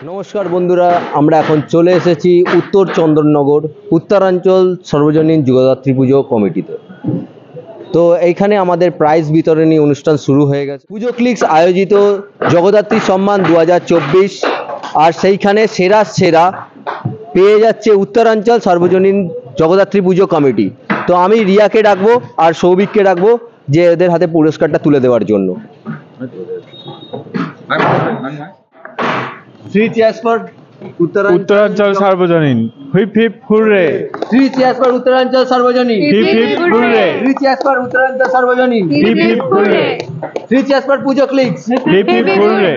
নমস্কার বন্ধুরা, আমরা এখন চলে এসেছি উত্তর চন্দননগর উত্তরাঞ্চল সর্বজনীন যুগদাত্রী পুজো কমিটিতে। তো এইখানে আমাদের প্রাইজ বিতরণী অনুষ্ঠান শুরু হয়ে গেছে। পুজো ক্লিক্স আয়োজিত জগদ্ধাত্রী সম্মান 2024, আর সেইখানে সেরা পেয়ে যাচ্ছে উত্তরাঞ্চল সর্বজনীন জগদ্ধাত্রী পুজো কমিটি। তো আমি রিয়াকে ডাকবো আর সৌভিককে ডাকবো যে এদের হাতে পুরস্কারটা তুলে দেওয়ার জন্য। Three cheers for Uttaranchal Sarbajanin. Hip hip hurray. Three cheers for Uttaranchal Sarbajanin. Hip hip hurray. Three cheers for Uttaranchal Sarbajanin. Hip hip hurray. Three cheers for Pujo clicks. Hip hip hurray.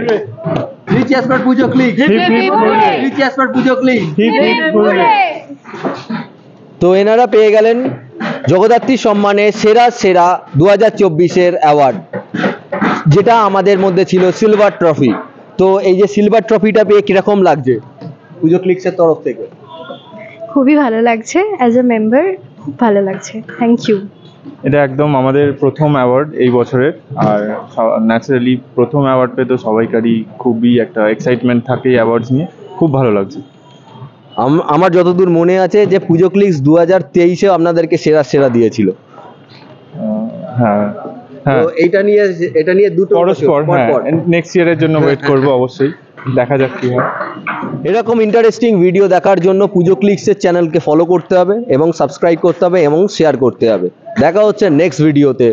Three cheers for Pujo clicks. Hip hip hurray. Three cheers for Pujo clicks. Hip hip hurray. তো এনারা পেয়ে গেলেন জগদ্ধাত্রী সম্মানে সেরা 2024-এর award, যেটা আমাদের মধ্যে ছিল সিলভার ট্রফি। তো এই যে সিলভার ট্রফিটা পেয়ে কিরকম লাগছে পুজো ক্লিক্সের তরফ থেকে? খুবই ভালো লাগছে, অ্যাজ এ মেম্বার খুব ভালো লাগছে, থ্যাংক ইউ। এটা একদম আমাদের প্রথম অ্যাওয়ার্ড এই বছরের, আর ন্যাচারালি প্রথম অ্যাওয়ার্ড পেয়ে তো সবাইকারই খুবই একটা এক্সাইটমেন্ট থাকে এই অ্যাওয়ার্ডস নিয়ে। খুব ভালো লাগছে। আমার যতদূর মনে আছে যে পুজো ক্লিক্স 2023-এও আপনাদেরকে সেরা দিয়েছিল। হ্যাঁ তো হ্যাঁ, এটা নিয়ে দুটো পরস্পর হ্যাঁ, নেক্সট ইয়ারের জন্য ওয়েট করবো অবশ্যই, দেখা যাক কি হয়। এরকম ইন্টারেস্টিং ভিডিও দেখার জন্য পুজো ক্লিক্সের চ্যানেলকে ফলো করতে হবে এবং সাবস্ক্রাইব করতে হবে এবং শেয়ার করতে হবে। দেখা হচ্ছে নেক্সট ভিডিওতে।